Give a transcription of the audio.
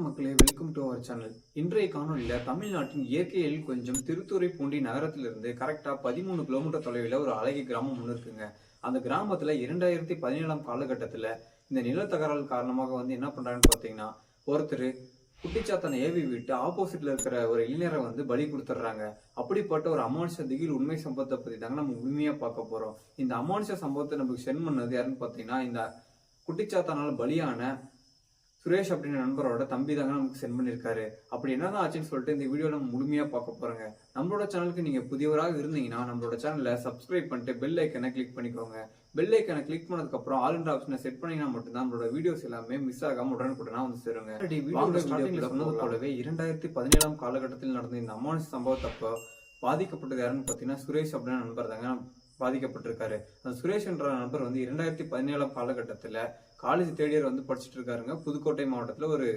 மக்களே, welcome to our channel. இன்றைய காணொலியில தமிழ்நாட்டின் இயற்கையில் கொஞ்சம் திருத்துறைப்பூண்டி நகரத்திலிருந்து கரெக்டா 13 கிலோமீட்டர் தொலைவில் ஒரு அழகிய கிராமம் ஒன்று இருக்குங்க. அந்த கிராமத்துல 2017 காலகட்டத்துல இந்த நிலத்தகராறு காரணமாக என்ன பண்றாங்கன்னு பாத்தீங்கன்னா, ஒருத்தர் குட்டிச்சாத்தான ஏவி விட்டு ஆப்போசிட்ல இருக்கிற ஒரு இளைஞரை பலி கொடுத்துட்றாங்க. அப்படிப்பட்ட ஒரு அமானுஷ திகில் உண்மை சம்பவத்தை பத்தி தாங்க நம்ம உண்மையா பார்க்க போறோம். இந்த அமானுஷ சம்பவத்தை நமக்கு சென்ட் பண்ணது யாருன்னு பாத்தீங்கன்னா, இந்த குட்டிச்சாத்தானால பலியான சுரேஷ் அப்படின்ற நண்பரோட தம்பி தாங்க நமக்கு சென்ட் பண்ணியிருக்காரு. அப்படி என்னதான் ஆச்சுன்னு சொல்லிட்டு இந்த வீடியோ நம்ம முழுமையா பார்க்க போறோங்க. நம்மளோட சேனலுக்கு நீங்க புதியவராக இருந்தீங்கன்னா நம்மளோட சேனலை சப்ஸ்கிரைப் பண்ணிட்டு பெல் ஐக்கனை கிளிக் பண்ணிக்கோங்க. பெல் ஐக்கனை கிளிக் பண்ணதுக்கு அப்புறம் ஆல் என்ற ஆப்ஷனை செட் பண்ணீங்கன்னா மட்டும்தான் நம்மளோட வீடியோஸ் எல்லாமே மிஸ் ஆகாம உடனுக்குடனா சேருங்க. சொன்னது போலவே 2017 காலகட்டத்தில் நடந்த இந்த அமானுஷ சம்பவத்தப்போ பாதிக்கப்பட்டது யாருன்னு பாத்தீங்கன்னா, சுரேஷ் அப்படின்ற நண்பர் தாங்க பாதிக்கப்பட்டிருக்காரு. அந்த சுரேஷ் என்ற நண்பர் 2017 காலகட்டத்துல காலேஜ் தேர்ட் இயர் படிச்சுட்டு இருக்காருங்க. புதுக்கோட்டை மாவட்டத்துல ஒரு